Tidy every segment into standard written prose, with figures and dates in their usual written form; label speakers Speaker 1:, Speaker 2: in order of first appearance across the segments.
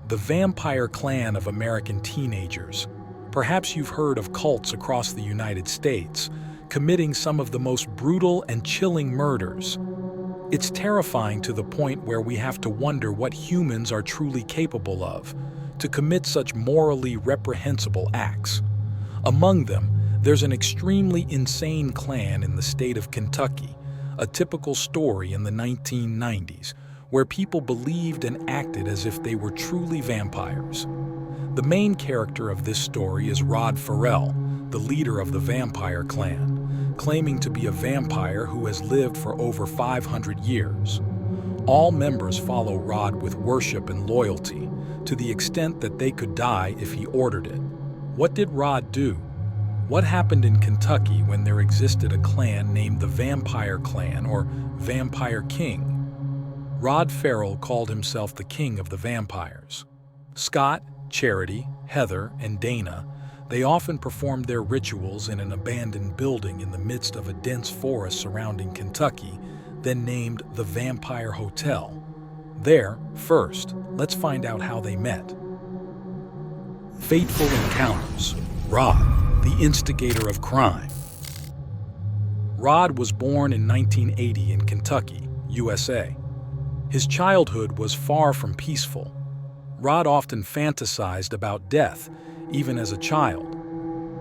Speaker 1: the vampire clan of American teenagers. Perhaps you've heard of cults across the United States, committing some of the most brutal and chilling murders. It's terrifying to the point where we have to wonder what humans are truly capable of to commit such morally reprehensible acts. Among them, there's an extremely insane clan in the state of Kentucky, a typical story in the 1990s, where people believed and acted as if they were truly vampires. The main character of this story is Rod Ferrell, the leader of the vampire clan, claiming to be a vampire who has lived for over 500 years. All members follow Rod with worship and loyalty, to the extent that they could die if he ordered it. What did Rod do? What happened in Kentucky when there existed a clan named the Vampire Clan or Vampire King? Rod Ferrell called himself the king of the vampires. Scott, Charity, Heather, and Dana, they often performed their rituals in an abandoned building in the midst of a dense forest surrounding Kentucky, then named the Vampire Hotel. There, first, let's find out how they met. Fateful encounters. Rod, the instigator of crime. Rod was born in 1980 in Kentucky, USA. His childhood was far from peaceful. Rod often fantasized about death, even as a child.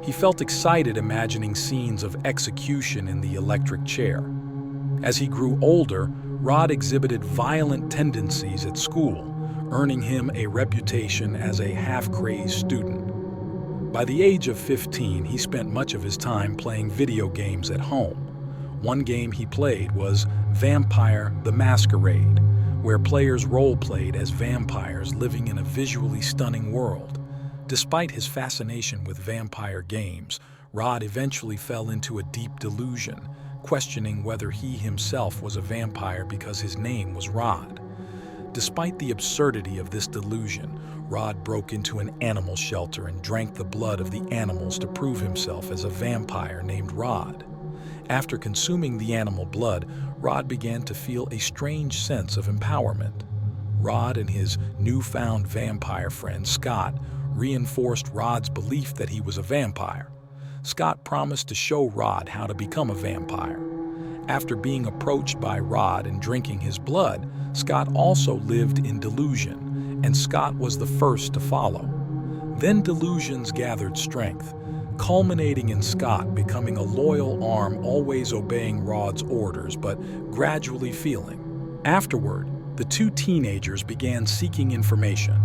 Speaker 1: He felt excited imagining scenes of execution in the electric chair. As he grew older, Rod exhibited violent tendencies at school, earning him a reputation as a half-crazed student. By the age of 15, he spent much of his time playing video games at home. One game he played was Vampire: The Masquerade, where players role-played as vampires living in a visually stunning world. Despite his fascination with vampire games, Rod eventually fell into a deep delusion, questioning whether he himself was a vampire because his name was Rod. Despite the absurdity of this delusion, Rod broke into an animal shelter and drank the blood of the animals to prove himself as a vampire named Rod. After consuming the animal blood, Rod began to feel a strange sense of empowerment. Rod and his newfound vampire friend, Scott, reinforced Rod's belief that he was a vampire. Scott promised to show Rod how to become a vampire. After being approached by Rod and drinking his blood, Scott also lived in delusion, and Scott was the first to follow. Then delusions gathered strength, culminating in Scott becoming a loyal arm, always obeying Rod's orders, but gradually feeling. Afterward, the two teenagers began seeking information.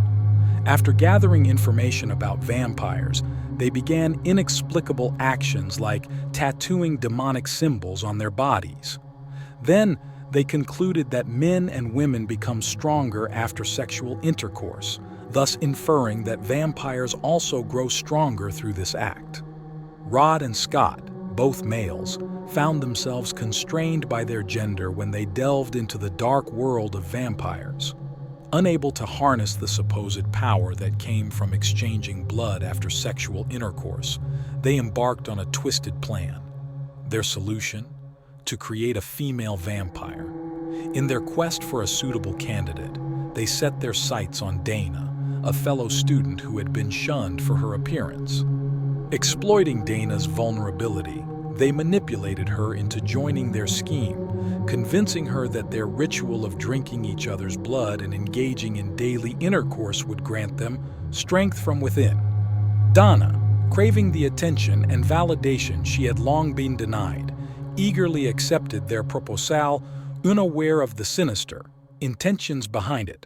Speaker 1: After gathering information about vampires, they began inexplicable actions like tattooing demonic symbols on their bodies. Then, they concluded that men and women become stronger after sexual intercourse, thus inferring that vampires also grow stronger through this act. Rod and Scott, both males, found themselves constrained by their gender when they delved into the dark world of vampires. Unable to harness the supposed power that came from exchanging blood after sexual intercourse, they embarked on a twisted plan. Their solution? To create a female vampire. In their quest for a suitable candidate, they set their sights on Dana, a fellow student who had been shunned for her appearance. Exploiting Dana's vulnerability, they manipulated her into joining their scheme, convincing her that their ritual of drinking each other's blood and engaging in daily intercourse would grant them strength from within. Dana, craving the attention and validation she had long been denied, eagerly accepted their proposal, unaware of the sinister intentions behind it.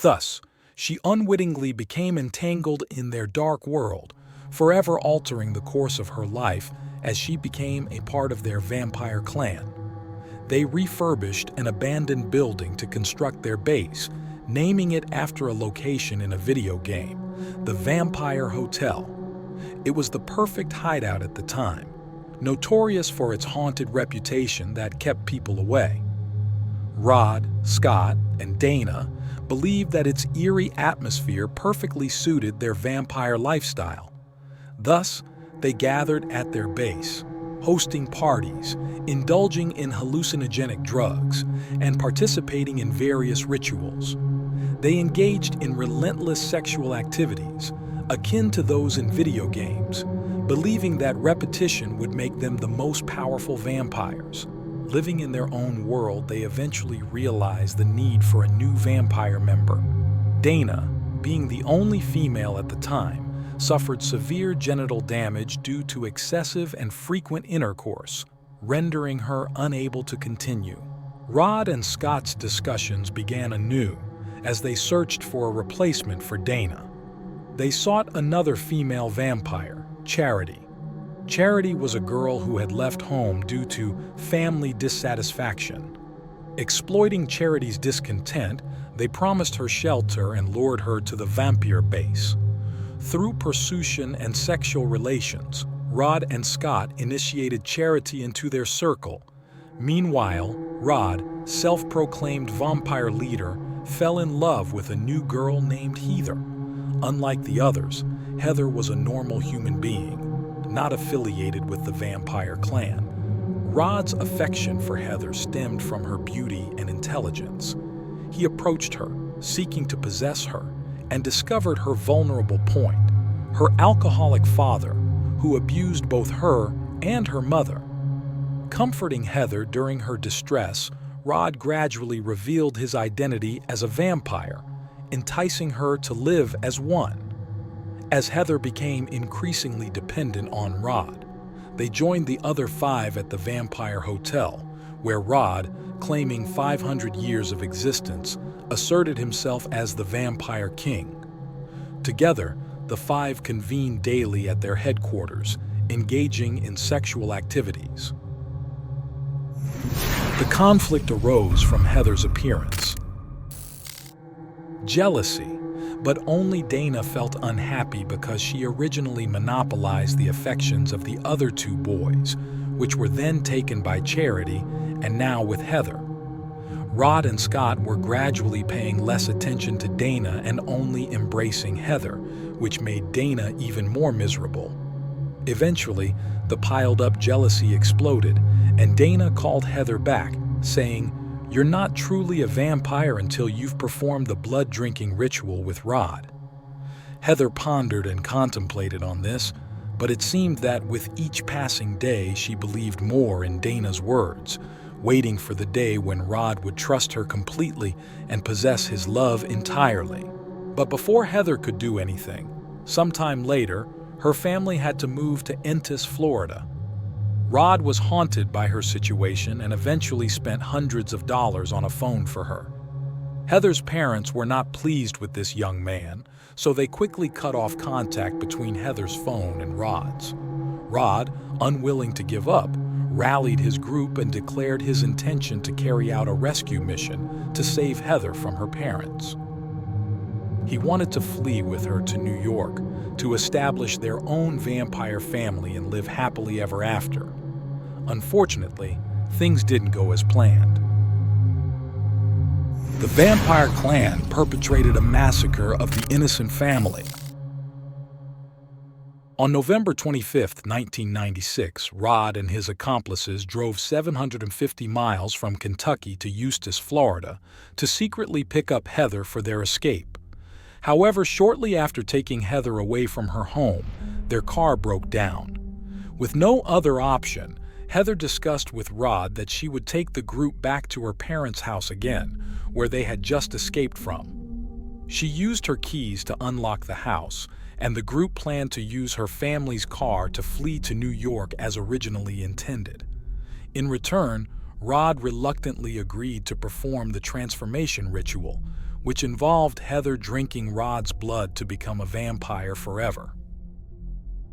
Speaker 1: Thus, she unwittingly became entangled in their dark world, forever altering the course of her life as she became a part of their vampire clan. They refurbished an abandoned building to construct their base, naming it after a location in a video game, the Vampire Hotel. It was the perfect hideout at the time, notorious for its haunted reputation that kept people away. Rod, Scott, and Dana believed that its eerie atmosphere perfectly suited their vampire lifestyle. Thus, they gathered at their base, hosting parties, indulging in hallucinogenic drugs, and participating in various rituals. They engaged in relentless sexual activities, akin to those in video games, believing that repetition would make them the most powerful vampires. Living in their own world, they eventually realized the need for a new vampire member. Dana, being the only female at the time, suffered severe genital damage due to excessive and frequent intercourse, rendering her unable to continue. Rod and Scott's discussions began anew as they searched for a replacement for Dana. They sought another female vampire, Charity. Charity was a girl who had left home due to family dissatisfaction. Exploiting Charity's discontent, they promised her shelter and lured her to the vampire base. Through pursuit and sexual relations, Rod and Scott initiated Charity into their circle. Meanwhile, Rod, self-proclaimed vampire leader, fell in love with a new girl named Heather. Unlike the others, Heather was a normal human being, not affiliated with the vampire clan. Rod's affection for Heather stemmed from her beauty and intelligence. He approached her, seeking to possess her, and discovered her vulnerable point, her alcoholic father, who abused both her and her mother. Comforting Heather during her distress, Rod gradually revealed his identity as a vampire, enticing her to live as one. As Heather became increasingly dependent on Rod, they joined the other 5 at the Vampire Hotel, where Rod, claiming 500 years of existence, asserted himself as the Vampire King. Together, the 5 convened daily at their headquarters, engaging in sexual activities. The conflict arose from Heather's appearance. Jealousy, but only Dana felt unhappy because she originally monopolized the affections of the other 2 boys, which were then taken by Charity and now with Heather. Rod and Scott were gradually paying less attention to Dana and only embracing Heather, which made Dana even more miserable. Eventually, the piled-up jealousy exploded, and Dana called Heather back, saying, "You're not truly a vampire until you've performed the blood-drinking ritual with Rod." Heather pondered and contemplated on this, but it seemed that with each passing day she believed more in Dana's words, waiting for the day when Rod would trust her completely and possess his love entirely. But before Heather could do anything, sometime later, her family had to move to Entis, Florida. Rod was haunted by her situation and eventually spent hundreds of dollars on a phone for her. Heather's parents were not pleased with this young man, so they quickly cut off contact between Heather's phone and Rod's. Rod, unwilling to give up, rallied his group and declared his intention to carry out a rescue mission to save Heather from her parents. He wanted to flee with her to New York to establish their own vampire family and live happily ever after. Unfortunately, things didn't go as planned. The vampire clan perpetrated a massacre of the innocent family. On November 25, 1996, Rod and his accomplices drove 750 miles from Kentucky to Eustis, Florida, to secretly pick up Heather for their escape. However, shortly after taking Heather away from her home, their car broke down. With no other option, Heather discussed with Rod that she would take the group back to her parents' house again, where they had just escaped from. She used her keys to unlock the house, and the group planned to use her family's car to flee to New York as originally intended. In return, Rod reluctantly agreed to perform the transformation ritual, which involved Heather drinking Rod's blood to become a vampire forever.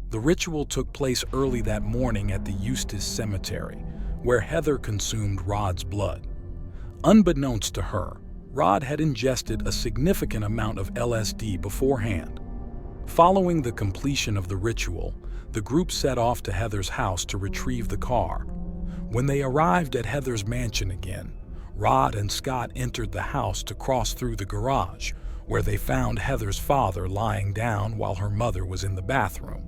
Speaker 1: The ritual took place early that morning at the Eustis Cemetery, where Heather consumed Rod's blood. Unbeknownst to her, Rod had ingested a significant amount of LSD beforehand. Following the completion of the ritual, the group set off to Heather's house to retrieve the car. When they arrived at Heather's mansion again, Rod and Scott entered the house to cross through the garage, where they found Heather's father lying down while her mother was in the bathroom.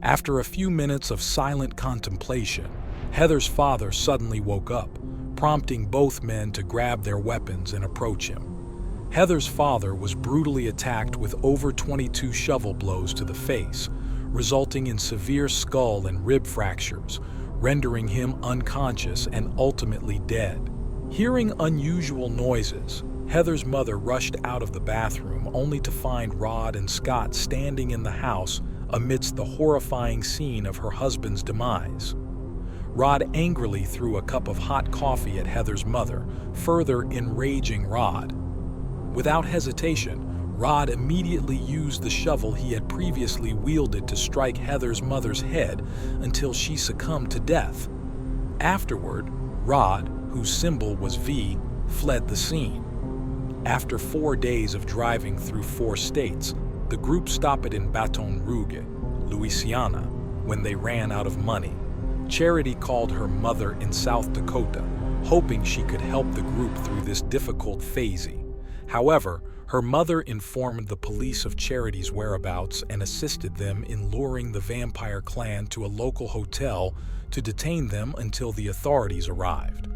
Speaker 1: After a few minutes of silent contemplation, Heather's father suddenly woke up, prompting both men to grab their weapons and approach him. Heather's father was brutally attacked with over 22 shovel blows to the face, resulting in severe skull and rib fractures, rendering him unconscious and ultimately dead. Hearing unusual noises, Heather's mother rushed out of the bathroom only to find Rod and Scott standing in the house amidst the horrifying scene of her husband's demise. Rod angrily threw a cup of hot coffee at Heather's mother, further enraging Rod. Without hesitation, Rod immediately used the shovel he had previously wielded to strike Heather's mother's head until she succumbed to death. Afterward, Rod, whose symbol was V, fled the scene. After 4 days of driving through 4 states, the group stopped in Baton Rouge, Louisiana, when they ran out of money. Charity called her mother in South Dakota, hoping she could help the group through this difficult phase. However, her mother informed the police of Charity's whereabouts and assisted them in luring the vampire clan to a local hotel to detain them until the authorities arrived.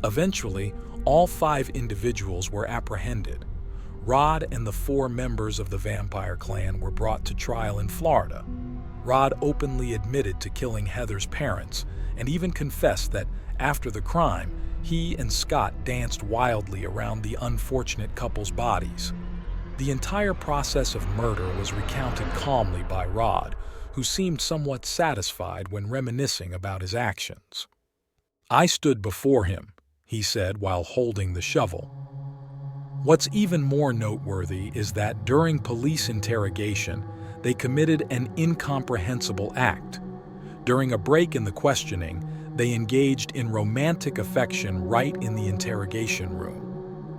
Speaker 1: Eventually, all 5 individuals were apprehended. Rod and the 4 members of the vampire clan were brought to trial in Florida. Rod openly admitted to killing Heather's parents and even confessed that after the crime, he and Scott danced wildly around the unfortunate couple's bodies. The entire process of murder was recounted calmly by Rod, who seemed somewhat satisfied when reminiscing about his actions. "I stood before him," he said while holding the shovel. What's even more noteworthy is that during police interrogation, they committed an incomprehensible act. During a break in the questioning, they engaged in romantic affection right in the interrogation room.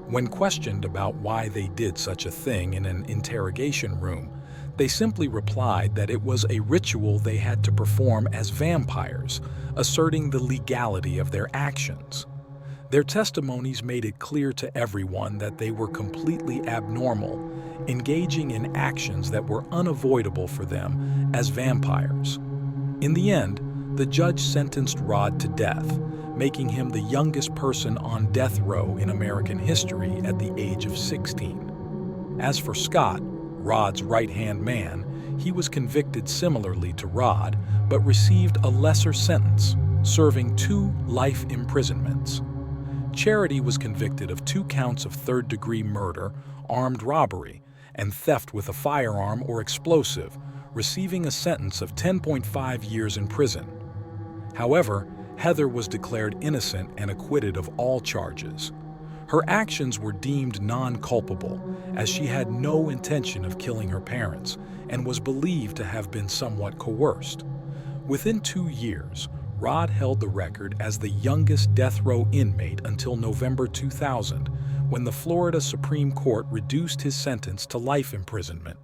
Speaker 1: When questioned about why they did such a thing in an interrogation room, they simply replied that it was a ritual they had to perform as vampires, asserting the legality of their actions. Their testimonies made it clear to everyone that they were completely abnormal, engaging in actions that were unavoidable for them as vampires. In the end, the judge sentenced Rod to death, making him the youngest person on death row in American history at the age of 16. As for Scott, Rod's right-hand man, he was convicted similarly to Rod, but received a lesser sentence, serving 2 life imprisonments. Charity was convicted of 2 counts of third-degree murder, armed robbery, and theft with a firearm or explosive, receiving a sentence of 10.5 years in prison. However, Heather was declared innocent and acquitted of all charges. Her actions were deemed non-culpable, as she had no intention of killing her parents and was believed to have been somewhat coerced. Within 2 years, Rod held the record as the youngest death row inmate until November 2000, when the Florida Supreme Court reduced his sentence to life imprisonment.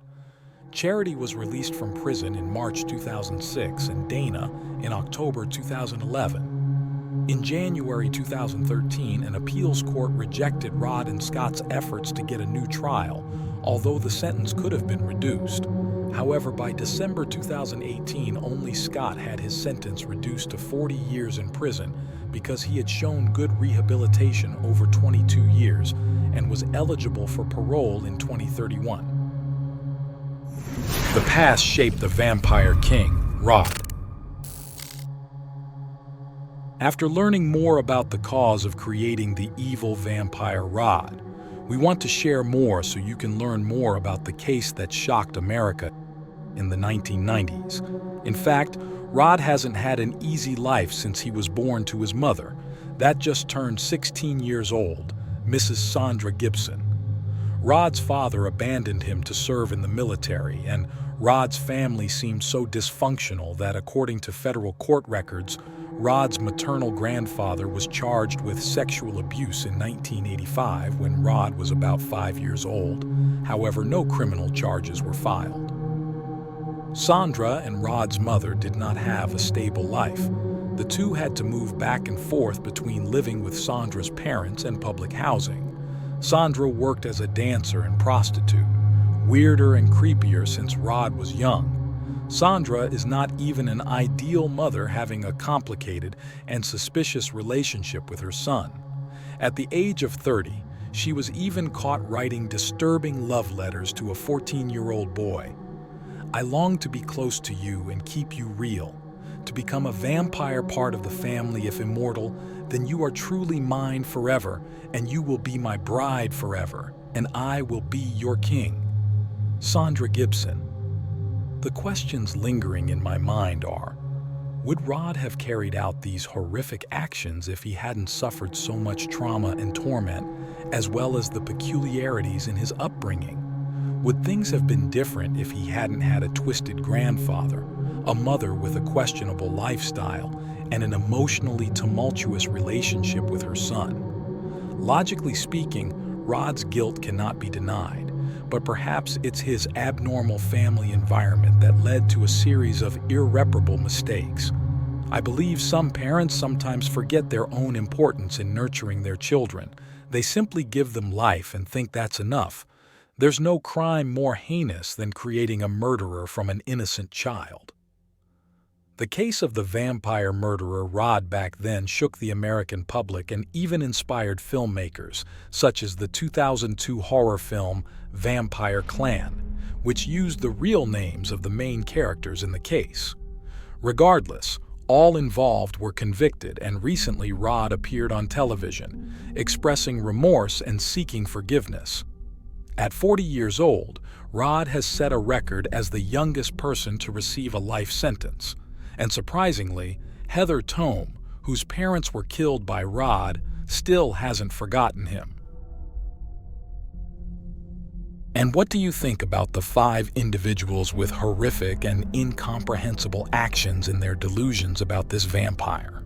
Speaker 1: Charity was released from prison in March 2006 and Dana in October 2011. In January 2013, an appeals court rejected Rod and Scott's efforts to get a new trial, although the sentence could have been reduced. However, by December 2018, only Scott had his sentence reduced to 40 years in prison because he had shown good rehabilitation over 22 years and was eligible for parole in 2031. The past shaped the vampire king, Rod. After learning more about the cause of creating the evil vampire Rod, we want to share more so you can learn more about the case that shocked America in the 1990s. In fact, Rod hasn't had an easy life since he was born to his mother, that just turned 16 years old, Mrs. Sandra Gibson. Rod's father abandoned him to serve in the military, and Rod's family seemed so dysfunctional that, according to federal court records, Rod's maternal grandfather was charged with sexual abuse in 1985 when Rod was about 5 years old. However, no criminal charges were filed. Sandra and Rod's mother did not have a stable life. The two had to move back and forth between living with Sandra's parents and public housing. Sandra worked as a dancer and prostitute, weirder and creepier since Rod was young. Sandra is not even an ideal mother, having a complicated and suspicious relationship with her son. At the age of 30, She was even caught writing disturbing love letters to a 14-year-old boy. I long to be close to you and keep you real. To become a vampire part of the family if immortal, then you are truly mine forever, and you will be my bride forever, and I will be your king. Sandra Gibson. The questions lingering in my mind are, would Rod have carried out these horrific actions if he hadn't suffered so much trauma and torment, as well as the peculiarities in his upbringing? Would things have been different if he hadn't had a twisted grandfather, a mother with a questionable lifestyle, and an emotionally tumultuous relationship with her son? Logically speaking, Rod's guilt cannot be denied, but perhaps it's his abnormal family environment that led to a series of irreparable mistakes. I believe some parents sometimes forget their own importance in nurturing their children. They simply give them life and think that's enough. There's no crime more heinous than creating a murderer from an innocent child. The case of the vampire murderer Rod back then shook the American public and even inspired filmmakers, such as the 2002 horror film Vampire Clan, which used the real names of the main characters in the case. Regardless, all involved were convicted, and recently Rod appeared on television, expressing remorse and seeking forgiveness. At 40 years old, Rod has set a record as the youngest person to receive a life sentence. And surprisingly, Heather Tome, whose parents were killed by Rod, still hasn't forgotten him. And what do you think about the 5 individuals with horrific and incomprehensible actions in their delusions about this vampire?